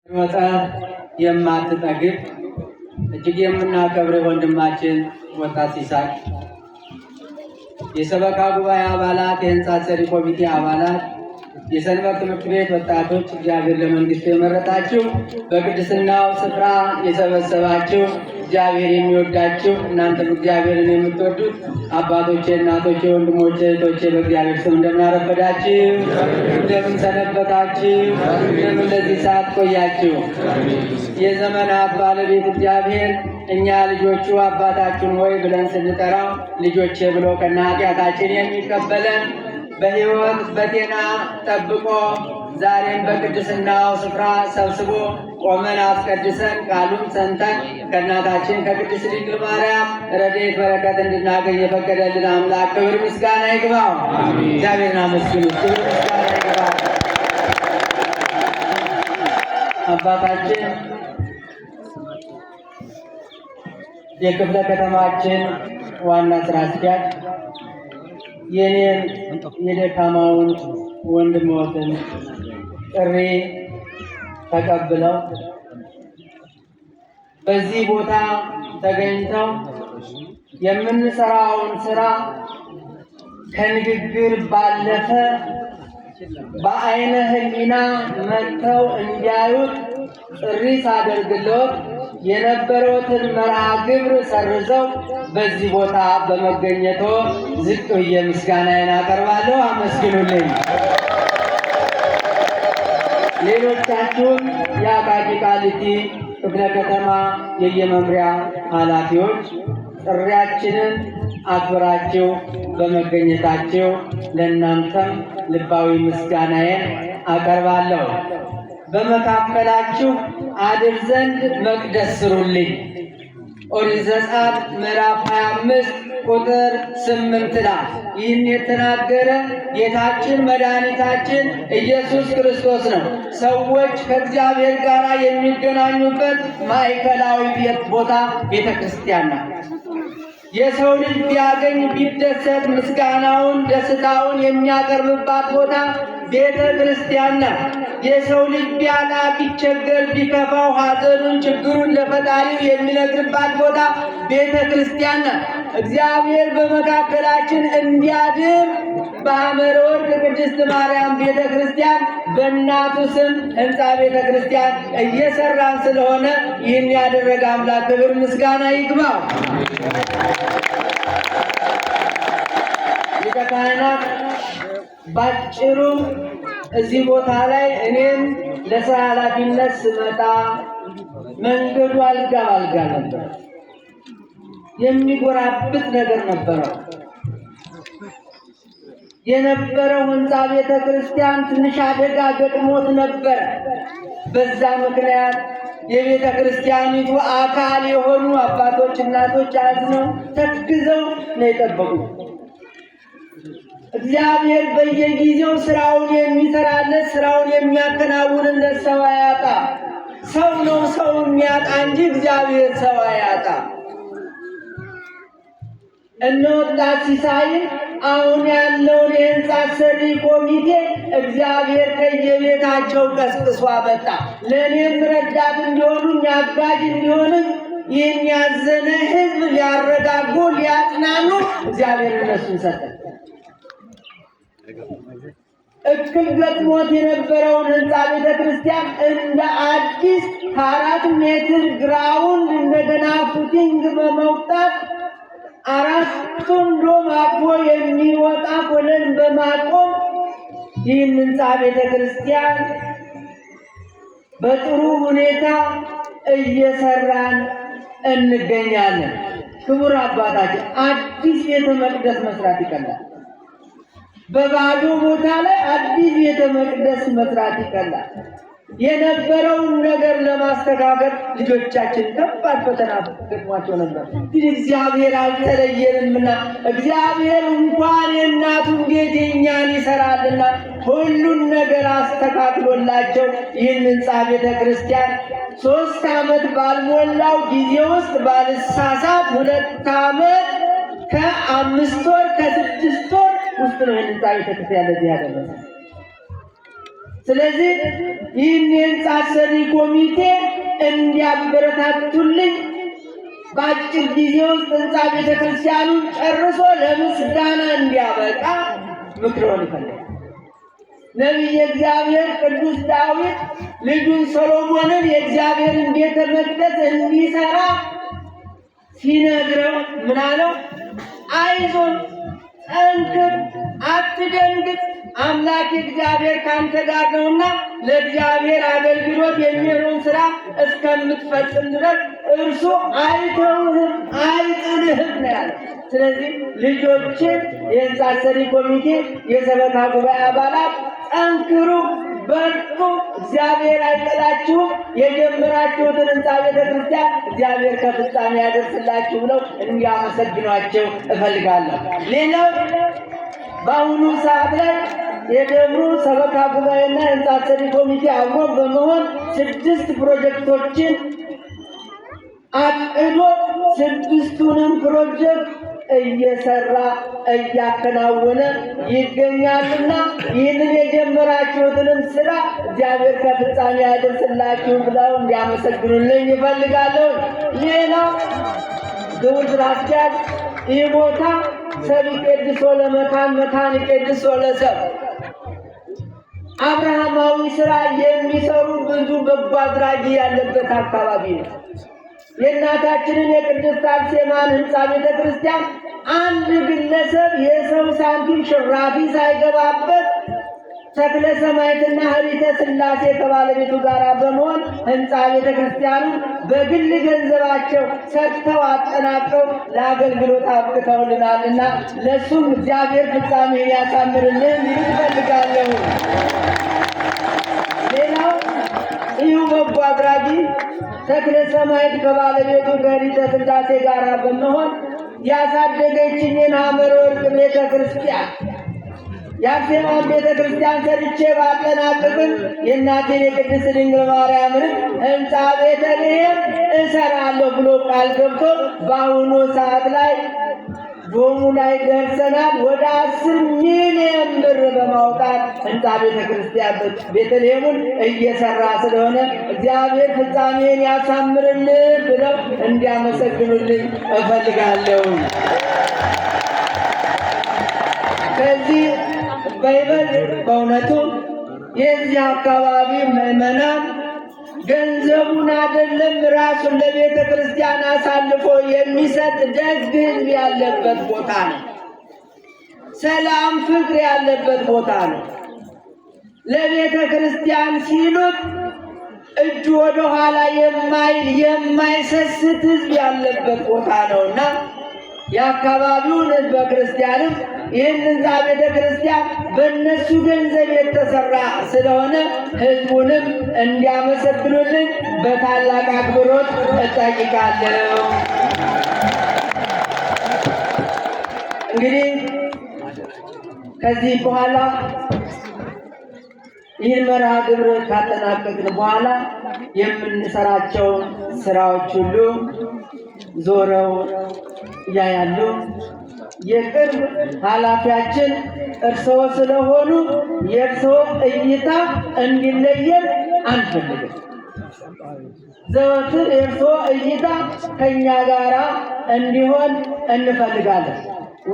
መጽሐፍ የማትጠግብ እጅግ የምናከብረው ወንድማችን ወጣት ሲሳይ፣ የሰበካ ጉባኤ አባላት፣ የህንፃ ሰሪ ኮሚቴ አባላት፣ የሰንበት ትምህርት ቤት ወጣቶች፣ እግዚአብሔር ለመንግስቱ የመረጣችሁ በቅድስናው ስፍራ የሰበሰባችሁ እግዚአብሔር የሚወዳችሁ እናንተም እግዚአብሔርን የምትወዱት አባቶቼ፣ እናቶቼ፣ ወንድሞቼ፣ እህቶቼ በእግዚአብሔር ስም እንደምን አረፈዳችሁ? እንደምን ሰነበታችሁ? እንደምን ለዚህ ሰዓት ቆያችሁ? የዘመናት ባለቤት እግዚአብሔር እኛ ልጆቹ አባታችን ሆይ ብለን ስንጠራው ልጆቼ ብሎ ከነ ኃጢአታችን የሚቀበለን በሕይወት በጤና ጠብቆ ዛሬም በቅድስናው ስፍራ ሰብስቦ ቆመን አስቀድሰን ቃሉን ሰምተን ከእናታችን ከቅድስት ድንግል ማርያም ረድኤት በረከት እንድናገኝ የፈቀደልን አምላክ ክብር ምስጋና ይግባው። እግዚአብሔርን አመስግኑ። ክብር ምስጋና ይግባው። አባታችን የክፍለ ከተማችን ዋና ስራ አስኪያጅ የኔን የደካማውን ወንድሞትን ጥሪ ተቀብለው በዚህ ቦታ ተገኝተው የምንሰራውን ስራ ከንግግር ባለፈ በአይነ ህሊና መጥተው እንዲያዩት ጥሪ ሳደርግልዎት የነበረውትን መርሃ ግብር ሰርዘው በዚህ ቦታ በመገኘቶ ዝቅ ብዬ ምስጋናዬን አቀርባለሁ። አመስግኑልኝ። ሌሎቻችሁም የአቃቂ ቃሊቲ ክፍለ ከተማ የየመምሪያ ኃላፊዎች ጥሪያችንን አክብራችሁ በመገኘታችሁ ለእናንተም ልባዊ ምስጋናዬን አቀርባለሁ። በመካከላችሁ አድር ዘንድ መቅደስ ስሩልኝ። ኦሪት ዘጸአት ምዕራፍ 25 ቁጥር 8 ላይ ይህን የተናገረ ጌታችን መድኃኒታችን ኢየሱስ ክርስቶስ ነው። ሰዎች ከእግዚአብሔር ጋር የሚገናኙበት ማዕከላዊ ቦታ ቤተ ክርስቲያን ናት። የሰው ልጅ ቢያገኝ ቢደሰት ምስጋናውን ደስታውን የሚያቀርብባት ቦታ ቤተ ክርስቲያን ናት። የሰው ልጅ ቢያጣ ቢቸገር ቢከፋው ሐዘኑን ችግሩን ለፈጣሪው የሚነግርባት ቦታ ቤተ ክርስቲያን ናት። እግዚአብሔር በመካከላችን እንዲያድር በሐመረ ወርቅ ቅድስት ማርያም ቤተ ክርስቲያን በእናቱ ስም ህንፃ ቤተ ክርስቲያን እየሰራን ስለሆነ ይህን ያደረገ አምላክ ክብር ምስጋና ይግባው። ሊቀ ካህናት ባጭሩ እዚህ ቦታ ላይ እኔም ለስራ ኃላፊነት ስመጣ መንገዱ አልጋ ባልጋ ነበር። የሚጎራብጥ ነገር ነበረው። የነበረው ህንፃ ቤተ ክርስቲያን ትንሽ አደጋ ገጥሞት ነበር። በዛ ምክንያት የቤተ ክርስቲያኒቱ አካል የሆኑ አባቶች፣ እናቶች አዝነው ተግዘው ነው የጠበቁት። እግዚአብሔር በየጊዜው ስራውን የሚሰራለት ስራውን የሚያከናውንለት ሰው አያጣ። ሰው ነው ሰው የሚያጣ እንጂ እግዚአብሔር ሰው አያጣ። እነ ወጣት ሲሳይ አሁን ያለውን የህንፃ ሰሪ ኮሚቴ እግዚአብሔር ከየቤታቸው ቀስቅሶ አመጣ። ለእኔም ረዳት እንዲሆኑኝ አጋዥ እንዲሆንም ይህን ያዘነ ህዝብ ሊያረጋጉ ሊያጽናኑ እግዚአብሔር እነሱን ሰጠ። እክል ገጥሞት የነበረውን ህንፃ ቤተ ክርስቲያን እንደ አዲስ 4 ሜትር ግራውንድ እንደገና ፉቲንግ በመውጣት 4ቱን ዶም አቅፎ የሚወጣ ኮለን በማቆም ይህን ህንፃ ቤተ ክርስቲያን በጥሩ ሁኔታ እየሰራን እንገኛለን። ክቡር አባታችን አዲስ ቤተ መቅደስ መስራት ይቀላል። በባዶ ቦታ ላይ አዲስ ቤተ መቅደስ መስራት ይቀላል። የነበረውን ነገር ለማስተካከል ልጆቻችን ከባድ ፈተና ገጥሟቸው ነበር። ግን እግዚአብሔር አልተለየንምና እግዚአብሔር እንኳን የእናቱን ቤት የእኛን ይሰራልና ሁሉን ነገር አስተካክሎላቸው ይህን ህንፃ ቤተ ክርስቲያን 3 ዓመት ባልሞላው ጊዜ ውስጥ ባልሳሳት 2 ዓመት ከ5 ወር ከ6 ወር ውስጥ ነው ህንፃ ቤተ ክርስቲያን ለዚህ ያደረሰ። ስለዚህ ይህን የሕንፃ ሰሪ ኮሚቴ እንዲያበረታቱልኝ በአጭር ጊዜ ውስጥ ሕንፃ ቤተክርስቲያኑን ጨርሶ ለምስጋና እንዲያበቃ ምክሮን ይፈልጋል። ነቢየ እግዚአብሔር ቅዱስ ዳዊት ልጁን ሰሎሞንን የእግዚአብሔርን ቤተ መቅደስ እንዲሰራ ሲነግረው ምን አለው? አይዞህ፣ ጠንክር፣ አትደንግጥ፣ አምላክ እግዚአብሔር ካንተ ጋር ነውና ለእግዚአብሔር አገልግሎት የሚሆነውን ስራ እስከምትፈጽም ድረስ እርሱ አይተውህም አይጥልህም ነው ያለው። ስለዚህ ልጆችን፣ የሕንፃ ሰሪ ኮሚቴ፣ የሰበካ ጉባኤ አባላት ጠንክሩ፣ በርቱ፣ እግዚአብሔር አይጥላችሁም፣ የጀመራችሁትን ሕንፃ ቤተ ክርስቲያን እግዚአብሔር ከፍጻሜ ያደርስላችሁ ብለው እንዲያመሰግኗቸው እፈልጋለሁ። ሌላው በአሁኑ ሰዓት ላይ የደብሩ ሰበካ ጉባኤና ሕንፃ ሰሪ ኮሚቴ አብሮ በመሆን 6 ፕሮጀክቶችን አቅዶ 6ቱንም ፕሮጀክት እየሰራ እያከናወነ ይገኛልና ይህንን የጀመራችሁትንም ስራ እግዚአብሔር ከፍጻሜ ያደርስላችሁ ብለው እንዲያመሰግኑልኝ ይፈልጋለሁ። ሌላው ግብር ስራ አስኪያጅ ይህ ቦታ ሰብ ይቄድሶ ለመካን መካን ይቄድሶ ለሰብ አብርሃማዊ ስራ የሚሰሩ ብዙ በጎ አድራጊ ያለበት አካባቢ ነው። የእናታችንን የቅድስት አርሴማን ሕንፃ ቤተ ክርስቲያን አንድ ግለሰብ የሰው ሳንቲም ሽራፊ ሳይገባበት ተክለ ሰማዕትና ኅሪተ ሥላሴ ከባለቤቱ ጋር በመሆን ሕንፃ ቤተ ክርስቲያኑን በግል ገንዘባቸው ሰጥተው አጠናቀው ለአገልግሎት አብቅተውልናልና ለእሱም እግዚአብሔር ፍጻሜን ያሳምርልን ይፈልጋለሁ። ሌላው ይህ በጎ አድራጊ ተክለ ሰማዕት ከባለቤቱ ከኅሪተ ሥላሴ ጋር በመሆን ያሳደገችኝን ሐመረ ወርቅ ቤተ ክርስቲያን የአርሴማን ቤተ ክርስቲያን ሰርቼ ባጠናቅቅም የእናቴን የቅድስት ድንግል ማርያምን ሕንፃ ቤተልሔም እሰራለሁ ብሎ ቃል ገብቶ በአሁኑ ሰዓት ላይ ዶሙ ላይ ደርሰናል። ወደ 10 ሚሊዮን ብር በማውጣት ሕንፃ ቤተ ክርስቲያን ቤተልሔሙን እየሰራ ስለሆነ እግዚአብሔር ፍጻሜን ያሳምርልን ብለው እንዲያመሰግኑልኝ እፈልጋለሁ። ከዚህ በይበልጥ በእውነቱ የዚህ አካባቢ ምዕመናን ገንዘቡን አይደለም ራሱን ለቤተ ክርስቲያን አሳልፎ የሚሰጥ ደግ ሕዝብ ያለበት ቦታ ነው። ሰላም፣ ፍቅር ያለበት ቦታ ነው። ለቤተ ክርስቲያን ሲሉት እጁ ወደ ኋላ የማይሰስት ሕዝብ ያለበት ቦታ ነውና የአካባቢውን ሕዝበ ክርስቲያንም ይህን ሕንፃ ቤተ ክርስቲያን በእነሱ ገንዘብ የተሰራ ስለሆነ ሕዝቡንም እንዲያመሰግኑልን በታላቅ አክብሮት እጠይቃለሁ። እንግዲህ ከዚህ በኋላ ይህን መርሃ ግብር ካጠናቀቅን በኋላ የምንሰራቸውን ስራዎች ሁሉ ዞረው ያያሉ። የቅርብ ኃላፊያችን እርስዎ ስለሆኑ የእርስዎ እይታ እንዲለየን አንፈልግም። ዘወትር የእርስዎ እይታ ከእኛ ጋር እንዲሆን እንፈልጋለን።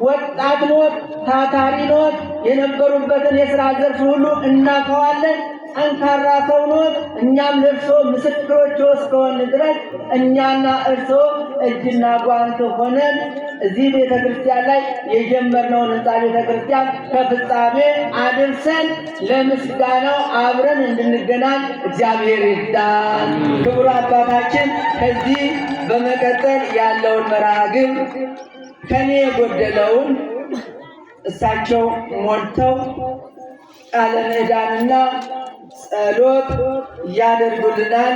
ወጣት ኖት፣ ታታሪ ኖት፣ የነበሩበትን የሥራ ዘርፍ ሁሉ እናውቀዋለን። ጠንካራ ሰው ኖት። እኛም ለእርስዎ ምስክሮች እስከሆን ድረስ እኛና እርስዎ እጅና ጓንት ሆነን እዚህ ቤተ ክርስቲያን ላይ የጀመርነውን ሕንፃ ቤተ ክርስቲያን ከፍጻሜ አድርሰን ለምስጋናው አብረን እንድንገናኝ እግዚአብሔር ይርዳን። ክቡር አባታችን ከዚህ በመቀጠል ያለውን መርሃ ግብር ከኔ የጎደለውን እሳቸው ሞልተው ቃለ ምዕዳንና ጸሎት ያደርጉልናል።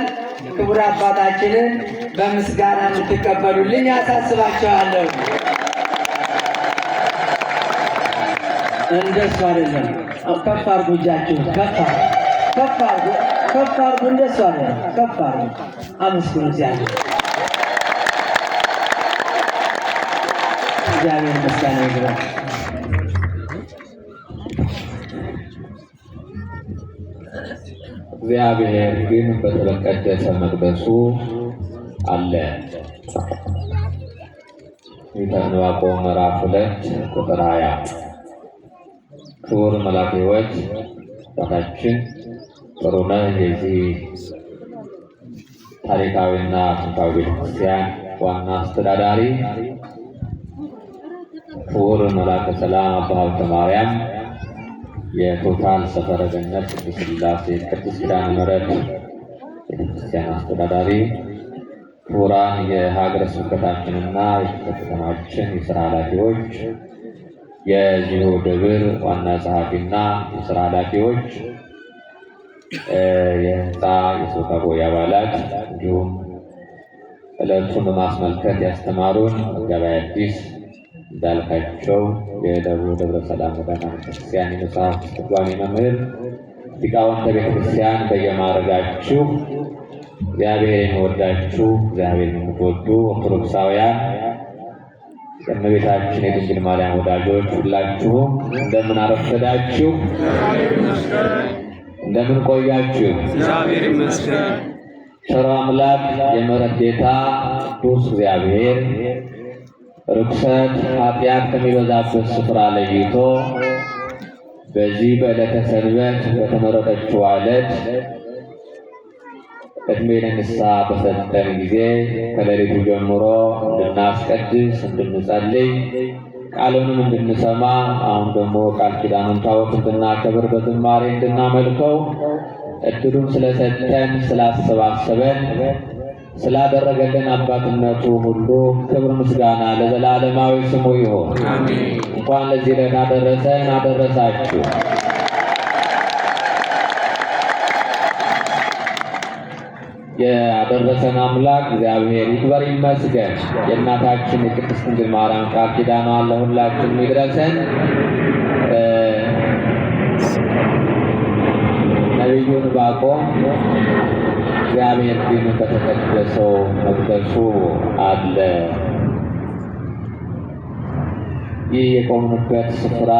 ክቡር አባታችንን በምስጋና እንድትቀበሉልኝ አሳስባቸዋለሁ። እንደሱ አይደለም። ከፍ አድርጉ፣ እጃችሁን ከፍ አድርጉ። እንደሱ አይደለም። ከፍ አድርጉ። አመስግኑ እግዚአብሔር። እግዚአብሔር ምስጋና ይግባው። እግዚአብሔር ግን በተቀደሰ መቅደሱ አለ። ዕንባቆም ምዕራፍ 2 ቁጥር 20። ክቡር መልአከ ሕይወት አባታችን ጥሩነህ የዚህ ታሪካዊና ጥንታዊ ቤተክርስቲያን ዋና አስተዳዳሪ፣ ክቡር መልአከ ሰላም አባ ሀብተ ማርያም የቶታል ሰፈረ ገነት ቅድስት ሥላሴ ቅድስት ኪዳነ ምሕረት ቤተክርስቲያን አስተዳዳሪ፣ ክቡራን የሀገረ ስብከታችንና የከተማችን የስራ ኃላፊዎች፣ የዚሁ ደብር ዋና ጸሐፊና የስራ ኃላፊዎች፣ የህንፃ የስብከ ጉባኤ አባላት እንዲሁም ዕለቱን በማስመልከት ያስተማሩን መጋቤ ሐዲስ እንዳልካቸው የደብረ ሰላም ወዳና ቤተክርስቲያን የመጽሐፍ ትርጓሜ መምህር፣ ሊቃውንተ ቤተክርስቲያን በየማዕረጋችሁ እግዚአብሔር የሚወዳችሁ እግዚአብሔር የምትወዱ ኦርቶዶክሳውያን የእመቤታችን የድንግል ማርያም ወዳጆች ሁላችሁም እንደምን አረፈዳችሁ? እንደምን ቆያችሁ? እግዚአብሔር ይመስገን። ቸር አምላክ የምሕረት ጌታ ቅዱስ እግዚአብሔር ርኩሰት ኃጢአት ከሚበዛበት ስፍራ ለይቶ በዚህ በዕለተ ሰንበት በተመረጠችው ዕለት ዕድሜ ለንስሐ በሰጠን ጊዜ ከሌሊቱ ጀምሮ እንድናስቀድስ እንድንጸልይ ቃሉንም እንድንሰማ አሁን ደግሞ ቃል ኪዳኑን ታቦት እንድናከብር በዝማሬ እንድናመልከው እድሉን ስለሰጠን ስላሰባሰበን ስላደረገልን አባትነቱ ሁሉ ክብር ምስጋና ለዘላለማዊ ስሙ ይሁን። እንኳን ለዚህ ዕለት አደረሰን አደረሳችሁ። ያደረሰን አምላክ እግዚአብሔር ይክበር ይመስገን። የእናታችን የቅድስት ድንግል ማርያም ቃል ኪዳኗ ለሁላችን ይድረሰን። ነቢዩ ዕንባቆም እግዚአብሔር ግን በተቀደሰው መቅደሱ አለ። ይህ የቆምንበት ስፍራ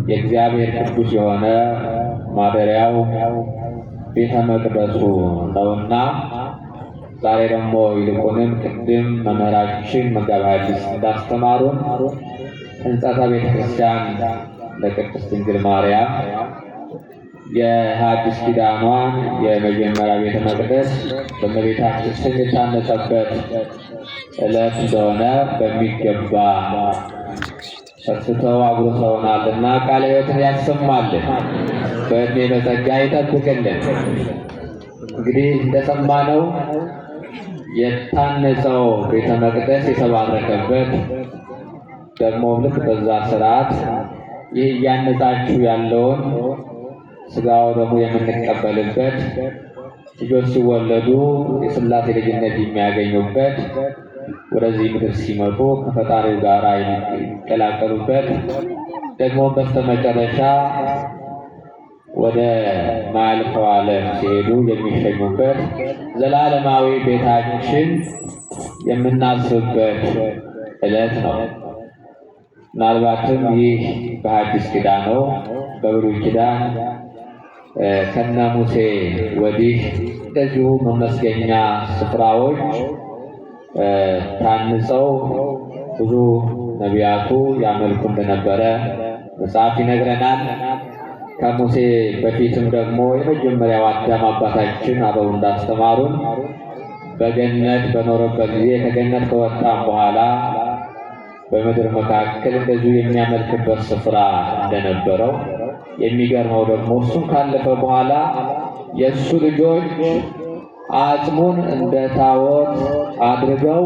የእግዚአብሔር ቅዱስ የሆነ ማደሪያው ቤተ መቅደሱ ነውና ዛሬ ደግሞ ይልቁንም ቅድም መምህራችን መጋቤ ሐዲስ እንዳስተማሩን ሕንጸተ ቤተ ክርስቲያን ለቅድስት ድንግል ማርያም የሐዲስ ኪዳኗን የመጀመሪያ ቤተ መቅደስ በእመቤታችን ስም የታነጸበት ዕለት እንደሆነ በሚገባ ሰጥተው አጉርሰውናልና ቃለ ሕይወትን ያሰማልን፣ በዕድሜ በጸጋ ይጠብቅልን። እንግዲህ እንደሰማነው የታነጸው ቤተ መቅደስ የተባረከበት ደግሞ ልክ በዛ ስርዓት ይህ እያነጻችሁ ያለውን ስጋው ደግሞ የምንቀበልበት ልጆች ሲወለዱ የሥላሴ ልጅነት የሚያገኙበት ወደዚህ ምድር ሲመጡ ከፈጣሪው ጋር የሚቀላቀሉበት ደግሞ በስተመጨረሻ ወደ ማያልፈው ዓለም ሲሄዱ የሚሸኙበት ዘላለማዊ ቤታችን የምናስብበት ዕለት ነው። ምናልባትም ይህ በሐዲስ ኪዳን ነው። በብሉይ ኪዳን ከነ ሙሴ ወዲህ እንደዚሁ መመስገኛ ስፍራዎች ታንጸው ብዙ ነቢያቱ ያመልኩ እንደነበረ መጽሐፍ ይነግረናል። ከሙሴ በፊትም ደግሞ የመጀመሪያው አዳም አባታችን አበው እንዳስተማሩን በገነት በኖረበት ጊዜ ከገነት ከወጣም በኋላ በምድር መካከል እንደዚሁ የሚያመልክበት ስፍራ እንደነበረው የሚገርመው ደግሞ እሱም ካለፈ በኋላ የእሱ ልጆች አጽሙን እንደ ታቦት አድርገው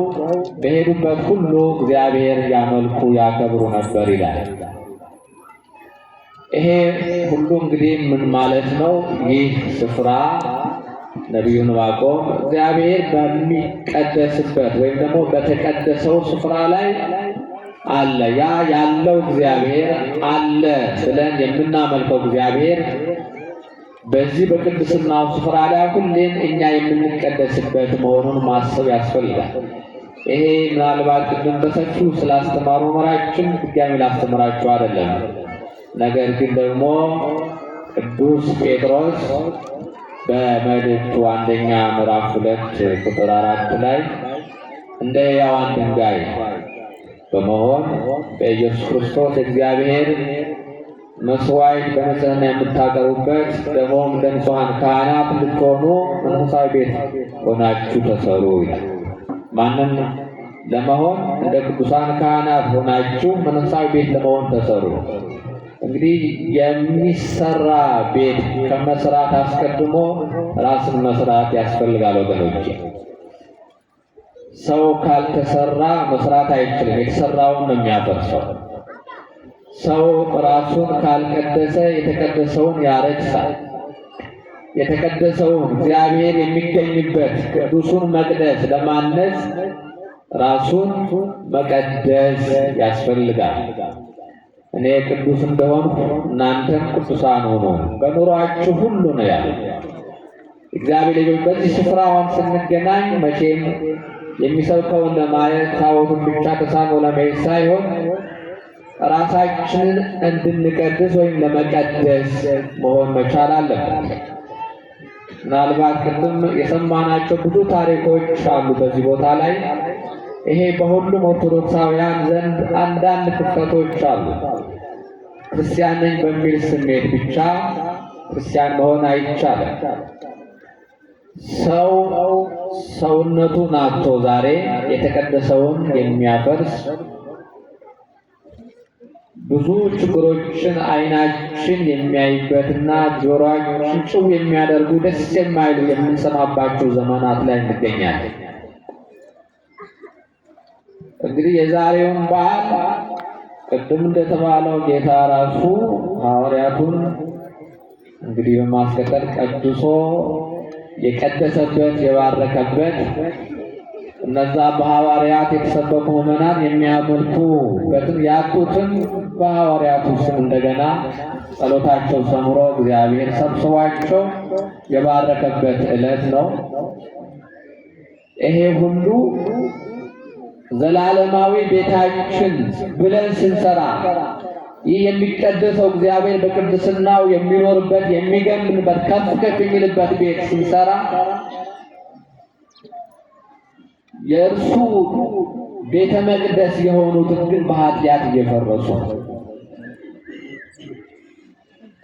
በሄዱበት ሁሉ እግዚአብሔር ያመልኩ ያከብሩ ነበር ይላል። ይሄ ሁሉ እንግዲህ ምን ማለት ነው? ይህ ስፍራ ነቢዩ ዕንባቆም እግዚአብሔር በሚቀደስበት ወይም ደግሞ በተቀደሰው ስፍራ ላይ አለ። ያ ያለው እግዚአብሔር አለ ብለን የምናመልከው እግዚአብሔር በዚህ በቅድስናው ስፍራ ላይ ሁሌም እኛ የምንቀደስበት መሆኑን ማሰብ ያስፈልጋል። ይሄ ምናልባት ቅድም በሰፊው ስላስተማሩ መራችን ድጋሚ ላስተምራችሁ አይደለም። ነገር ግን ደግሞ ቅዱስ ጴጥሮስ በመልእክቱ አንደኛ ምዕራፍ 2 ቁጥር 4 ላይ እንደ ሕያዋን ድንጋይ በመሆን በኢየሱስ ክርስቶስ እግዚአብሔር መስዋዕት በንጽሕና የምታቀርቡበት ደግሞም እንደ ንጹሐን ካህናት እንድትሆኑ መንፈሳዊ ቤት ሆናችሁ ተሰሩ ይላል። ማንን ለመሆን? እንደ ቅዱሳን ካህናት ሆናችሁ መንፈሳዊ ቤት ለመሆን ተሰሩ። እንግዲህ የሚሰራ ቤት ከመስራት አስቀድሞ ራስን መስራት ያስፈልጋል ወገኖች። ሰው ካልተሰራ መስራት አይችልም። የተሰራውን ነው የሚያፈርሰው። ሰው ራሱን ካልቀደሰ የተቀደሰውን ያረክሳል። የተቀደሰውን እግዚአብሔር የሚገኝበት ቅዱሱን መቅደስ ለማነጽ ራሱን መቀደስ ያስፈልጋል። እኔ ቅዱስ እንደሆንኩ እናንተም ቅዱሳን ሁኑ በኑሯችሁ ሁሉ ነው ያለ እግዚአብሔር ልጆች። በዚህ ስፍራ አሁን ስንገናኝ መቼም የሚሰብከውን ለማየት ታቦቱን ብቻ ተሳሞ ለመሄድ ሳይሆን ራሳችንን እንድንቀድስ ወይም ለመቀደስ መሆን መቻል አለብን። ምናልባት ቅድም የሰማናቸው ብዙ ታሪኮች አሉ በዚህ ቦታ ላይ። ይሄ በሁሉም ኦርቶዶክሳውያን ዘንድ አንዳንድ ክፍተቶች አሉ። ክርስቲያን ነኝ በሚል ስሜት ብቻ ክርስቲያን መሆን አይቻልም። ሰው ሰውነቱን አጥቶ ዛሬ የተቀደሰውን የሚያፈርስ ብዙ ችግሮችን አይናችን የሚያይበትና ጆሮአችን ጭው የሚያደርጉ ደስ የማይሉ የምንሰማባቸው ዘመናት ላይ እንገኛለን። እንግዲህ የዛሬውን በዓል ቅድም እንደተባለው ጌታ ራሱ ሐዋርያቱን እንግዲህ በማስከተል ቀድሶ የቀደሰበት የባረከበት እነዛ በሐዋርያት የተሰበኩ ምዕመናን የሚያመልኩበትን ያጡትን በሐዋርያቱ ስም እንደገና ጸሎታቸው ሰምሮ እግዚአብሔር ሰብስቧቸው የባረከበት ዕለት ነው። ይሄ ሁሉ ዘላለማዊ ቤታችን ብለን ስንሰራ ይህ የሚቀደሰው እግዚአብሔር በቅድስናው የሚኖርበት የሚገምንበት ከፍ ከፍ የሚልበት ቤት ስንሰራ የእርሱ ቤተ መቅደስ የሆኑትን ግን በኃጢአት እየፈረሱ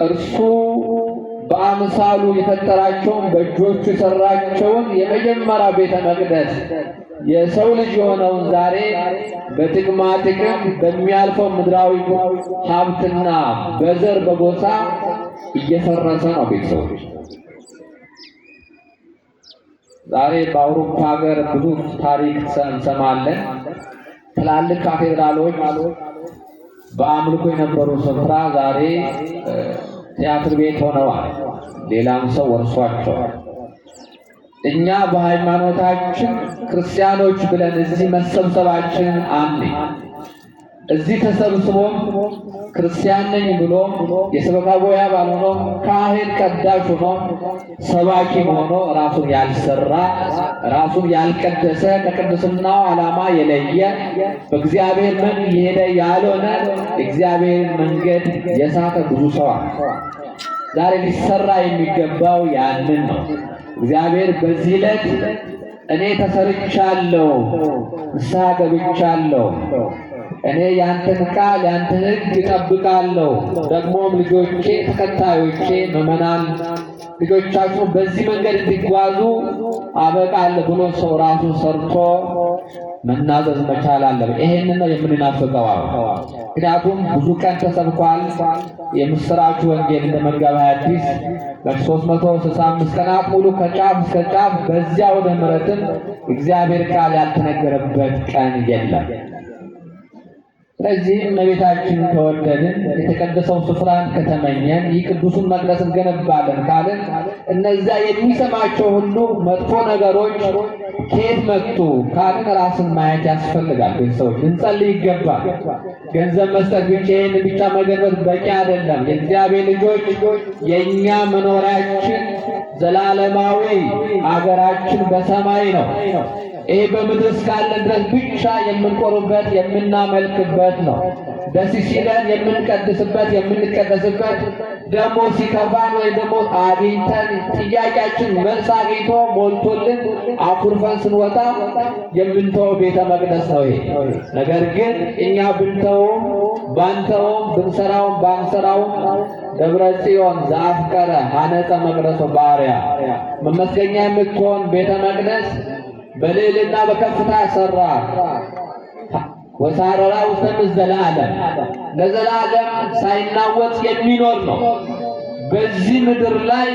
እርሱ በአምሳሉ የፈጠራቸውን በእጆቹ የሰራቸውን የመጀመሪያ ቤተ መቅደስ የሰው ልጅ የሆነውን ዛሬ በጥቅማ ጥቅም በሚያልፈው ምድራዊ ሀብትና በዘር በጎሳ እየፈረሰ ነው። ቤተሰቦች ዛሬ በአውሮፓ ሀገር ብዙ ታሪክ እንሰማለን። ትላልቅ ካቴድራሎች በአምልኮ የነበሩ ስፍራ ዛሬ ቲያትር ቤት ሆነዋል። ሌላም ሰው ወርሷቸዋል። እኛ በሃይማኖታችን ክርስቲያኖች ብለን እዚህ መሰብሰባችን አምነን እዚህ ተሰብስቦ ክርስቲያን ነኝ ብሎ የሰበካ ቦያ ባልሆኖ ካህን ቀዳሽ ሆኖ ሰባኪ ሆኖ ራሱን ያልሰራ ራሱን ያልቀደሰ ከቅድስናው ዓላማ የለየ በእግዚአብሔር መንገድ የሄደ ያልሆነ እግዚአብሔርን መንገድ የሳተ ብዙ ሰው አለ። ዛሬ ሊሰራ የሚገባው ያንን ነው። እግዚአብሔር በዚህ ዕለት እኔ ተሰርቻለሁ፣ ንስሐ ገብቻለሁ፣ እኔ ያንተን ቃል ያንተን ሕግ እጠብቃለሁ፣ ደግሞም ልጆቼ ተከታዮቼ ምዕመናን ልጆቻችሁ በዚህ መንገድ እንዲጓዙ አበቃለሁ ብሎ ሰው ራሱን ሰርቶ መናዘዝ መቻል አለበት። ይሄንን ነው የምንናፍቀው። ምክንያቱም ብዙ ቀን ተሰብኳል። የምስራቹ ወንጌል እንደ መጋቢ ሐዲስ በ365 ቀናት ሙሉ ከጫፍ እስከ ጫፍ በዚያ ወደ ምሕረትም እግዚአብሔር ቃል ያልተነገረበት ቀን የለም። ስለዚህ እመቤታችን ከወደድን የተቀደሰው ስፍራን ከተመኘን ይህ ቅዱሱን መቅደስ እንገነባለን ካልን እነዚያ የሚሰማቸው ሁሉ መጥፎ ነገሮች ከየት መጡ ካልን ራስን ማየት ያስፈልጋል። ቤተሰቦች ልንጸልይ ይገባል። ገንዘብ መስጠት ብቻ ይህን ብቻ መገንበት በቂ አይደለም። የእግዚአብሔር ልጆች የእኛ መኖሪያችን ዘላለማዊ አገራችን በሰማይ ነው። ይሄ በምድር እስካለን ድረስ ብቻ የምንቆርበት የምናመልክበት ነው። ደስ ሲለን የምንቀድስበት የምንቀደስበት፣ ደግሞ ሲከፋን ወይ ደግሞ አግኝተን ጥያቄያችን መልስ አግኝቶ ሞልቶልን አኩርፈን ስንወጣ የምንተወው ቤተ መቅደስ ነው ይሄ። ነገር ግን እኛ ብንተውም ባንተውም ብንሰራውም ባንሰራውም ደብረ ጽዮን ዘአፍቀረ ሐነጸ መቅደሶ በአርያ መመስገኛ የምትሆን ቤተ መቅደስ በልዕልና በከፍታ ሰራ። ወሳረራ ውስጥ ዘለዓለም ለዘላለም ሳይናወጥ የሚኖር ነው። በዚህ ምድር ላይ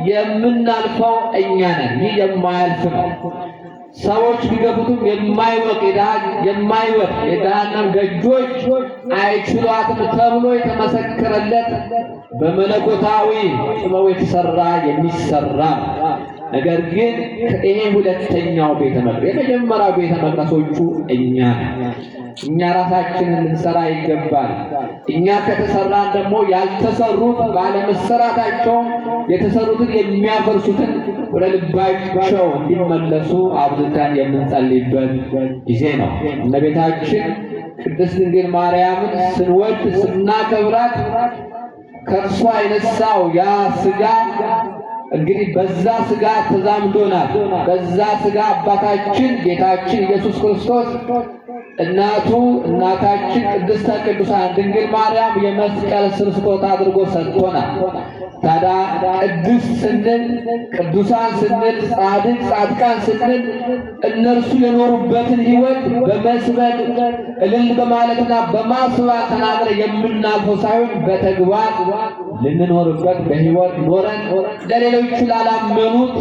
የምናልፈው እኛ ነን። ይህ የማያልፍ ነው። ሰዎች ቢገፉትም የማይወጥ የገሃነም ደጆች አይችሏትም ተብሎ የተመሰከረለት በመለኮታዊ ጥበብ የተሰራ የሚሰራ። ነገር ግን ይሄ ሁለተኛው ቤተ መቅደስ፣ የመጀመሪያው ቤተ መቅደሶቹ እኛ ነን። እኛ ራሳችንን ልንሰራ ይገባል። እኛ ከተሰራን ደግሞ ያልተሰሩት ባለመሰራታቸው የተሰሩትን የሚያፈርሱትን ወደ ልባቸው እንዲመለሱ አብዝተን የምንጸልይበት ጊዜ ነው። እመቤታችን ቅድስት ድንግል ማርያምን ስንወድ ስናከብራት ከእርሷ የነሳው ያ ሥጋ እንግዲህ በዛ ሥጋ ተዛምዶናል። በዛ ሥጋ አባታችን ጌታችን ኢየሱስ ክርስቶስ እናታችን ቅድስተ ቅዱሳን ድንግል ማርያም የመስቀል ስር ስጦታ አድርጎ ሰጥቶናል። ታዲያ ቅዱስ ስንል ቅዱሳን ስንል ጻድቅ ጻድቃን ስንል እነርሱ የኖሩበትን ሕይወት በመስበክ እልል በማለትና በማስባት ተናግረ የምናልፈው ሳይሆን በተግባር ልንኖርበት በሕይወት ኖረን ለሌሎቹ ላላመኑት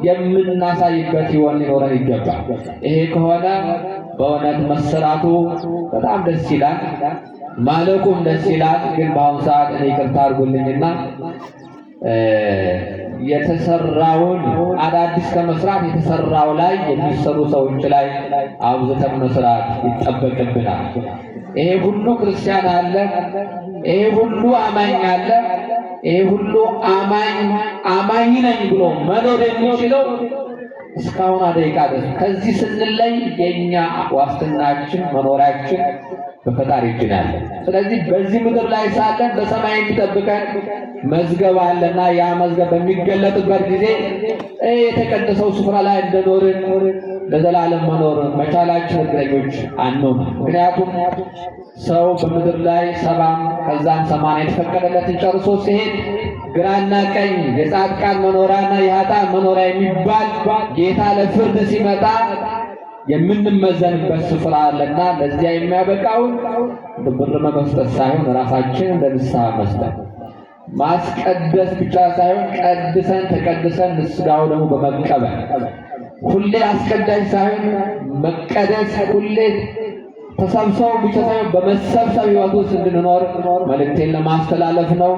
የምናሳይበት ሕይወት ሊኖረን ይገባል። ይሄ ከሆነ በእውነት መሰራቱ በጣም ደስ ይላል፣ ማለቁም ደስ ይላል። ግን በአሁኑ ሰዓት እኔ ይቅርታ አድርጉልኝና የተሰራውን አዳዲስ ከመስራት የተሰራው ላይ የሚሰሩ ሰዎች ላይ አብዝተን መስራት ይጠበቅብናል። ይሄ ሁሉ ክርስቲያን አለ፣ ይሄ ሁሉ አማኝ አለ። ይሄ ሁሉ አማኝ ነኝ ብሎ መኖር የሚችለው እስካሁን ደቂቃ ድረስ ከዚህ ስንለይ የኛ ዋስትናችን መኖራችን በፈጣሪ እጅ ያለ። ስለዚህ በዚህ ምድር ላይ ሳለን በሰማይ የሚጠብቀን መዝገብ አለና ያ መዝገብ በሚገለጥበት ጊዜ የተቀደሰው ስፍራ ላይ እንደኖርን ለዘላለም መኖር መቻላችን እርግጠኞች አንሆን። ምክንያቱም ሰው በምድር ላይ 70 ከዛም 80 የተፈቀደለትን ጨርሶ ሲሄድ ግራና ቀኝ የጻድቃን መኖሪያና የኃጥአን መኖሪያ የሚባል ጌታ ለፍርድ ሲመጣ የምንመዘንበት ስፍራ አለና ለዚያ የሚያበቃውን ብር መስጠት ሳይሆን ራሳችንን ለንስሐ መስጠት ማስቀደስ ብቻ ሳይሆን ቀድሰን ተቀድሰን ንስሐው ደግሞ በመቀበል ሁሌ አስቀዳጅ ሳይሆን መቀደስ ሁሌ ተሰብሰቡ ብቻ ሳይሆን በመሰብሰብ ሕይወት ውስጥ እንድንኖር መልእክቴን ለማስተላለፍ ነው።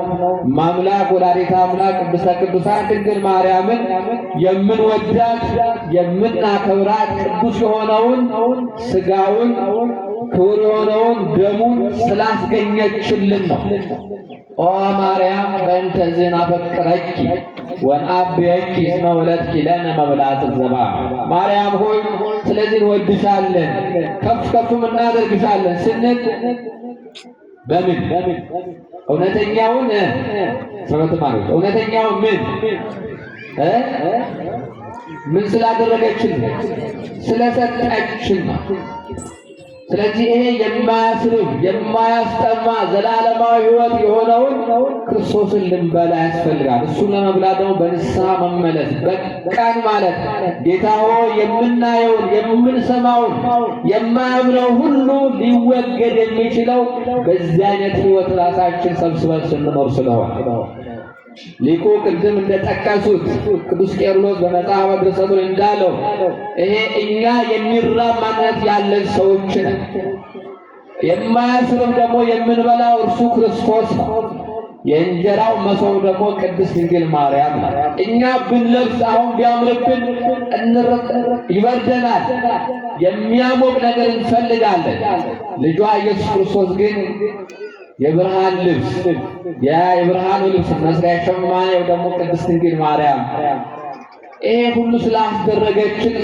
ማምላክ ወላዲተ አምላክ ቅድስተ ቅዱሳን ድንግል ማርያምን የምንወዳት የምናከብራት ቅዱስ የሆነውን ሥጋውን ክቡር የሆነውን ደሙን ስላስገኘችልን ነው። ኦ ማርያም በእንተ ዝናፈቅረኪ ወንአብየኪ እስመ ወለድኪ ለነ መብልዐ ዘባ። ማርያም ሆይ ስለዚህ እንወድሻለን ከፍ ከፍም እናደርግሻለን ስንል በምን እውነተኛውን ሰበተማሪዎች እውነተኛውን ምን ስላደረገችን ስለሰጠችን ነው። ስለዚህ ይሄ የማያስርብ የማያስጠማ ዘላለማዊ ሕይወት የሆነውን ክርስቶስን ልንበላ ያስፈልጋል። እሱን ለመብላት ደግሞ በንስሐ መመለስ በቃን ማለት ጌታ ሆይ የምናየውን የምንሰማውን የማያምነው ሁሉ ሊወገድ የሚችለው በዚህ አይነት ሕይወት ራሳችን ሰብስበን ስንኖር ስለሆነ ሊቁ ቅድም እንደጠቀሱት ቅዱስ ቄርሎስ በመጽሐፈ ድርሰቱ እንዳለው ይሄ እኛ የሚራብ ማንነት ያለን ሰዎች ነን። የማያስርም ደግሞ የምንበላው እርሱ ክርስቶስ ነው። የእንጀራው መሶብ ደግሞ ቅድስት ድንግል ማርያም ነው። እኛ ብንለብስ አሁን ቢያምርብን ይበርደናል፣ የሚያሞቅ ነገር እንፈልጋለን። ልጇ ኢየሱስ ክርስቶስ ግን የብርሃን ልብስ ያ የብርሃኑ ልብስ መስሪያ ሸማኔው ደግሞ ቅድስት ድንግል ማርያም ይሄ ሁሉ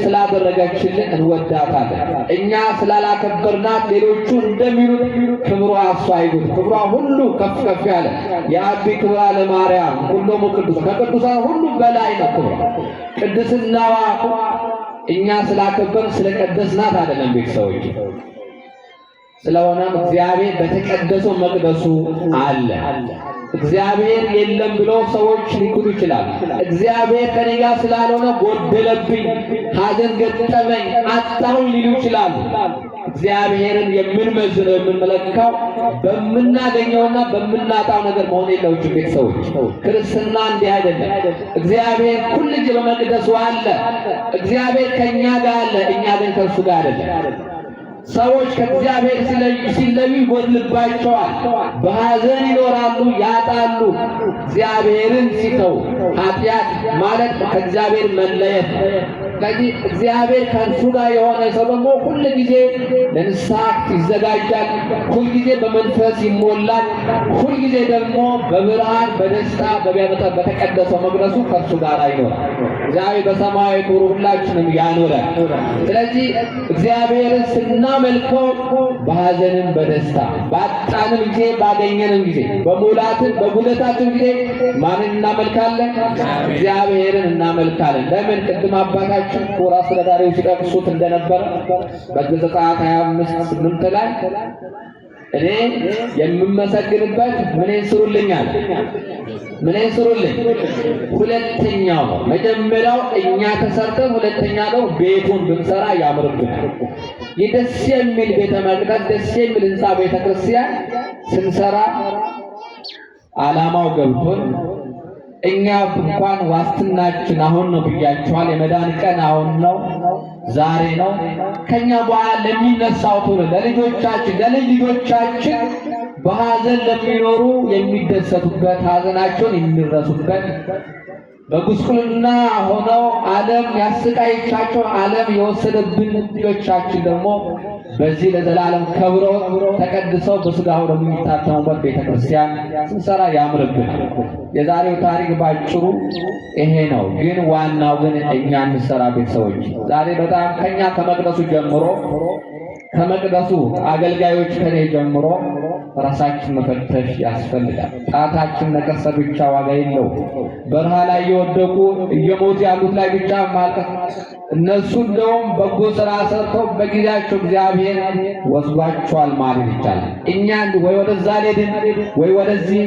ስላደረገችልን እንወዳታለን። እኛ ስላላከበርናት ሌሎቹ እንደሚሉት ክብሯ እሷ አይጉት፣ ክብሯ ሁሉ ከፍ ከፍ ያለ የአቢ ክብራ ለማርያም ሁሉም ቅዱስ ከቅዱሳን ሁሉ በላይ ነው ክብሯ። ቅድስናዋ እኛ ስላከበርን ስለቀደስናት አይደለም ቤተሰቦች። ስለሆነም እግዚአብሔር በተቀደሰው መቅደሱ አለ። እግዚአብሔር የለም ብሎ ሰዎች ሊክዱ ይችላል። እግዚአብሔር ከኔ ጋር ስላልሆነ ጎደለብኝ፣ ሐዘን ገጠመኝ፣ አጣሁኝ ሊሉ ይችላሉ። እግዚአብሔርን የምንመዝነው የምንመለካው በምናገኘውና በምናጣው ነገር መሆን የለውም። ቤተሰቦች ክርስትና እንዲህ አይደለም። እግዚአብሔር ሁል ጊዜ በመቅደሱ አለ። እግዚአብሔር ከእኛ ጋር አለ፣ እኛ ግን ከእሱ ጋር አይደለም። ሰዎች ከእግዚአብሔር ሲለዩ ይጎድልባቸዋል፣ በሐዘን ይኖራሉ፣ ያጣሉ። እግዚአብሔርን ሲተው ኃጢአት ማለት ከእግዚአብሔር መለየት። ስለዚህ እግዚአብሔር ከእርሱ ጋር የሆነ ሰው ደግሞ ሁል ጊዜ ለንስሐ ይዘጋጃል፣ ሁል ጊዜ በመንፈስ ይሞላል፣ ሁል ጊዜ ደግሞ በብርሃን በደስታ በተቀደሰው መቅደሱ ከእርሱ ጋር ይኖራል። እግዚአብሔር በሰማያዊ ክብሩ ሁላችንም ያኖራል። ስለዚህ እግዚአብሔርን ስናመልከው በሐዘንም በደስታ ባጣንም ጊዜ ባገኘንም ጊዜ በሙላትን በጉለታችን ጊዜ ማንን እናመልካለን? እግዚአብሔርን እናመልካለን። ለምን? ቅድም አባታችን ኮራ አስተዳዳሪው ሲጠቅሱት እንደነበረ በዘጸአት 25:8 ላይ እኔ የምመሰግንበት ምንን ስሩልኛል? ምንን ስሩልኝ? ሁለተኛው ነው። መጀመሪያው እኛ ተሰርተን፣ ሁለተኛ ነው ቤቱን ብንሰራ ያምርብናል። የደስ የሚል ቤተ መቅደስ፣ ደስ የሚል ህንፃ ቤተ ክርስቲያን ስንሰራ ዓላማው ገብቶን እኛ እንኳን ዋስትናችን አሁን ነው ብያችኋል። የመዳን ቀን አሁን ነው፣ ዛሬ ነው። ከኛ በኋላ ለሚነሳው ትውልድ ለልጆቻችን፣ ለልጅ ልጆቻችን በሐዘን ለሚኖሩ የሚደሰቱበት፣ ሐዘናቸውን የሚረሱበት፣ በጉስቁልና ሆነው ዓለም ያስቃይቻቸው ዓለም የወሰደብን ልጆቻችን ደግሞ በዚህ ለዘላለም ከብረው ተቀድሰው በሥጋው ደግሞ የሚታተሙበት ቤተክርስቲያን ስንሰራ ያምርብናል። የዛሬው ታሪክ ባጭሩ ይሄ ነው። ግን ዋናው ግን እኛ እንሰራ ቤተሰቦች ዛሬ በጣም ከኛ ከመቅደሱ ጀምሮ ከመቅደሱ አገልጋዮች ከኔ ጀምሮ ራሳችን መፈተሽ ያስፈልጋል። ጣታችን ነቀሰ ብቻ ዋጋ የለው። በረሃ ላይ የወደቁ እየሞቱ ያሉት ላይ ብቻ ማልቀስ፣ እነሱ እንደውም በጎ ስራ ሰርተው በጊዜያቸው እግዚአብሔር ወስዷቸዋል ማለት ይቻላል። እኛ ወይ ወደዛ ሄድን ወይ ወደዚህ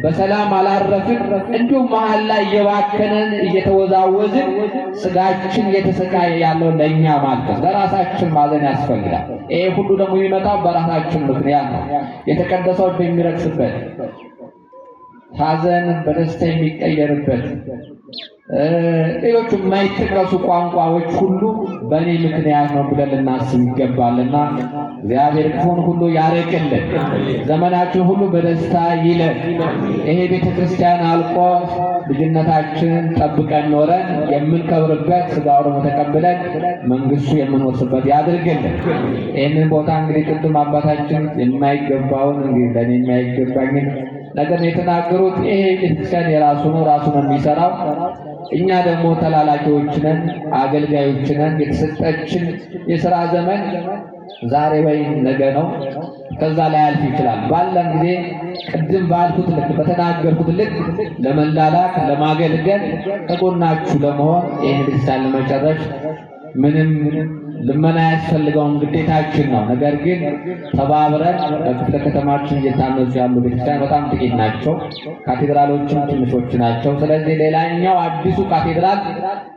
በሰላም አላረፍን። እንዲሁም መሀል ላይ እየባከነን እየተወዛወዝን ስጋችን እየተሰቃየ ያለው ለእኛ ማልቀስ፣ ለራሳችን ማዘን ያስፈልጋል። ይሄ ሁሉ ደግሞ የሚመጣው በራሳችን ምክንያት ነው። የተቀደሰው በሚረክስበት ሐዘን በደስታ የሚቀየርበት ሌሎቹ የማይጠቀሱ ቋንቋዎች ሁሉ በእኔ ምክንያት ነው ብለን ልናስብ ይገባልና እግዚአብሔር ክፉን ሁሉ ያርቅልን፣ ዘመናችን ሁሉ በደስታ ይለፍ። ይሄ ቤተክርስቲያን አልቆ ልጅነታችንን ጠብቀን ኖረን የምንከብርበት ሥጋው ደግሞ ተቀብለን መንግስቱ የምንወርስበት ያድርግልን። ይህንን ቦታ እንግዲህ ቅድም አባታችን የማይገባውን እንግዲህ ለእኔ የማይገባኝን ነገር የተናገሩት ይሄ ቤተክርስቲያን የራሱ ነው፣ ራሱ ነው የሚሰራው። እኛ ደግሞ ተላላኪዎች ነን፣ አገልጋዮች ነን። የተሰጠችን የሥራ ዘመን ዛሬ ወይ ነገ ነው። ከዛ ላይ ያልፍ ይችላል። ባለን ጊዜ ቅድም ባልኩት ልክ በተናገርኩት ልክ ለመላላክ ለማገልገል ከጎናችሁ ለመሆን ይህን ቤተክርስቲያን ለመጨረስ ምንም ልመና ያስፈልገውን ግዴታችን ነው። ነገር ግን ተባብረን በክፍለ ከተማችን እየታነጹ ያሉ ቤተክርስቲያን በጣም ጥቂት ናቸው። ካቴድራሎችም ትንሾች ናቸው። ስለዚህ ሌላኛው አዲሱ ካቴድራል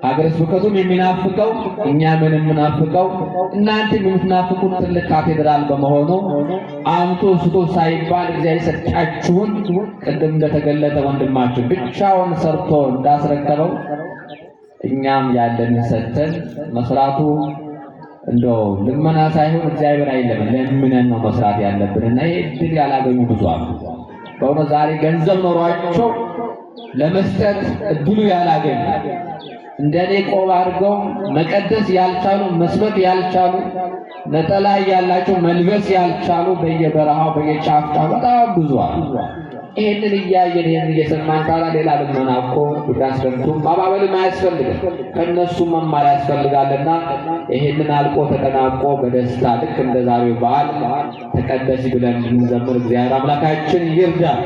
ሀገረ ስብከቱም የሚናፍቀው እኛም የምናፍቀው እናንተ የምትናፍቁት ትልቅ ካቴድራል በመሆኑ አምጡ ስጡ ሳይባል እግዚአብሔር ሰጣችሁን ቅድም እንደተገለጠ ወንድማችን ብቻውን ሰርቶ እንዳስረከበው እኛም ያለንን ሰጥተን መስራቱ እንደው ልመና ሳይሆን እግዚአብሔር አይለምን ለምነን ነው መስራት ያለብንና ይሄ እድል ያላገኙ ብዙ አሉ። በእውነት ዛሬ ገንዘብ ኖሯቸው ለመስጠት እድሉ ያላገኙ እንደኔ ቆብ አድርገው መቀደስ ያልቻሉ፣ መስበክ ያልቻሉ፣ ነጠላ ያላቸው መልበስ ያልቻሉ በየበረሃው በየጫፍጫ በጣም ብዙ አሉ። ይህንን እያየን ይህንን እየሰማን ታዲያ ሌላ ልመና እኮ ውዳሴ ከንቱ ማባበልም አያስፈልግም፣ ከእነሱ መማር ያስፈልጋልና ይህንን አልቆ ተጠናቆ በደስታ ልክ እንደ ዛሬው በዓል ተቀደስ ብለን እንድንዘምር እግዚአብሔር አምላካችን ይርዳል።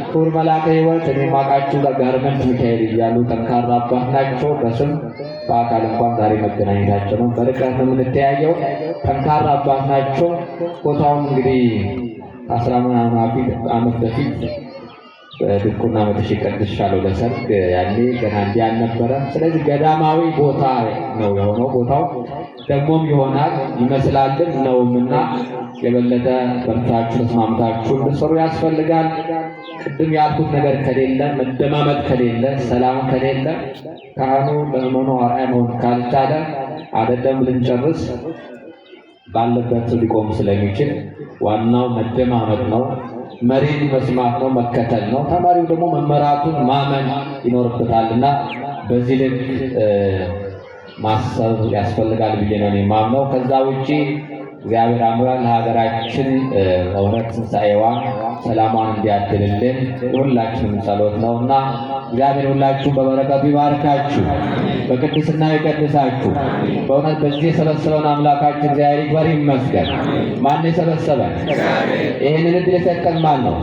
ክቡር መልአከ ሕይወት እኔ የማውቃችሁ ጋርመንት ሚካኤል እያሉ ጠንካራ አባት ናቸው። በስም በአካል እንኳን ዛሬ መገናኘታቸው ነው። በርቀት ነው የምንተያየው። ጠንካራ አባት ናቸው። ቦታውም እንግዲህ 10 ዓመት በፊት በድቁና መጥቼ ቀድሻለሁ ለሰርግ። ያኔ ገና እንዲህ አልነበረም። ስለዚህ ገዳማዊ ቦታ ነው የሆነው። ቦታው ደግሞም ይሆናል ይመስላልም ነውምና የበለጠ በርታችሁ ተስማምታችሁ እንድትሰሩ ያስፈልጋል። ቅድም ያልኩት ነገር ከሌለ፣ መደማመጥ ከሌለ፣ ሰላም ከሌለ ካህኑ ለምእመኑ አርአያ መሆን ካልቻለ አይደለም ልንጨርስ ባለበት ሊቆም ስለሚችል ዋናው መደማመጥ ነው። መሪን መስማት ነው፣ መከተል ነው። ተማሪው ደግሞ መመራቱን ማመን ይኖርበታልና በዚህ ልክ ማሰብ ያስፈልጋል ብዬ ነው የማምነው። ከዛ ውጪ እግዚአብሔር አምላክ ለሀገራችን እውነት ትንሣኤዋን ሰላሟን እንዲያድልልን የሁላችንም ጸሎት ነውና እግዚአብሔር ሁላችሁም በበረከቱ ይባርካችሁ፣ በቅድስና ይቀድሳችሁ። በእውነት በዚህ የሰበሰበን አምላካችን እግዚአብሔር ይክበር ይመስገን። ማን የሰበሰበን? ይህንን ዕድል የሰጠን ማን ነው?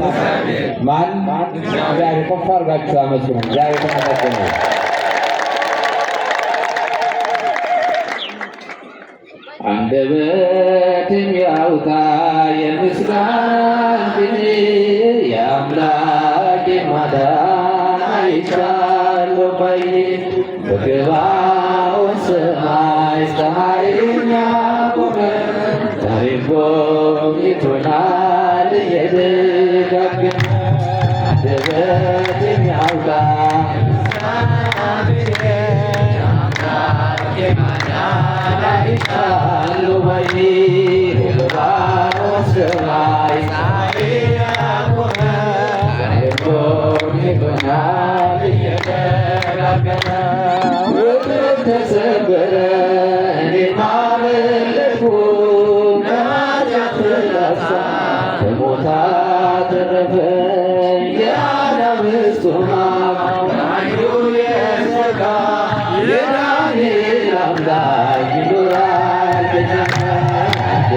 ማን? እግዚአብሔር። ከፍ አድርጋችሁ አመስግኑ። እግዚአብሔር ተመሰገነ። አንደበት የሚያውጣ የምስጋና ቅኔ የአምላክ ማዳን አይቻለሁ ባይኔ በገባው ሰማይ ፀሐይን ያቆመ ዛሬም ጎብኝቶናል እየደጋገመ አንደበት የሚያውጣ አይቻለሁ ባይኔ በገባው ሰማይ ፀሐይን ያቆመ ዛሬም ጎብኝቶናል እየደጋገመ ተሰበረ እኔም አመለጥኩ ከኃጢአት ፍላጻ ከሞት አተረፈኝ የአናብስቱ አፍ ዓይኑ የዘጋ የዳንኤል አምላክ ይኖራል በጀነት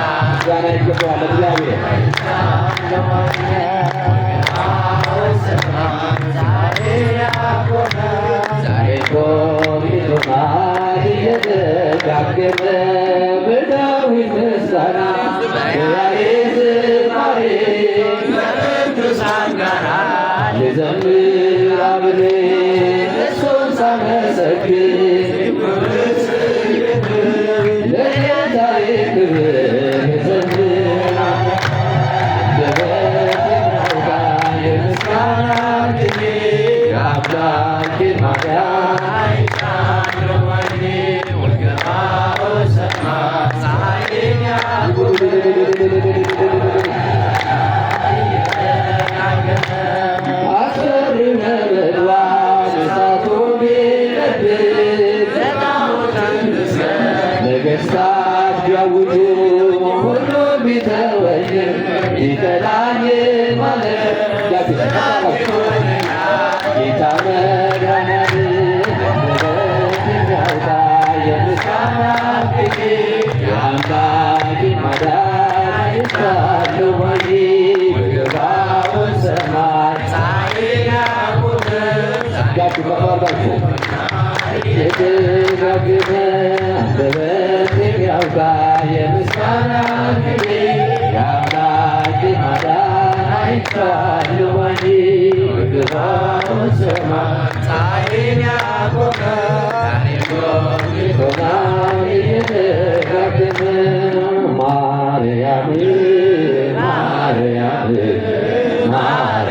ምስጋና ይገባዋል እግዚአብሔር። ዛሬ ጎብኝቶናል እየደጋገመ በዳዊት ምስጋና በያሬድ ዝማሬ ከቅዱሳን ጋር ልዘምር አብሬ እሱን ሳመሰግን ለጌታዬ ክብር ልዘምር የምስጋና ቅኔ የአምላኬን ማዳን አይቻለሁ ባይኔ ወገባው ሰማይ ፀሐይን ያቆመ አስፈሪ ነበልባል እሳቱ ቢነድድ ነገሥታት ቢያውጁ ሁሉም ቢተወኝ ቢጠላኝ ማለት ጌታ መድኃኒዓለም የሚያውጣ የምስጋና ቅኔ የአምላኬን ማዳን አይቻለሁ ባይኔ በገባው ሰማይ ፀሐይን ያቆመ የተጋገመ አንደበት የሚያውቃ የምስጋና ቅኔ የአምላኬን ማዳን አይቻለሁ ባይኔ በገባው ሰማይ ፀሐይን ያቆመ ጎብኝቶናል እየደጋገመ ማርያም ማርያም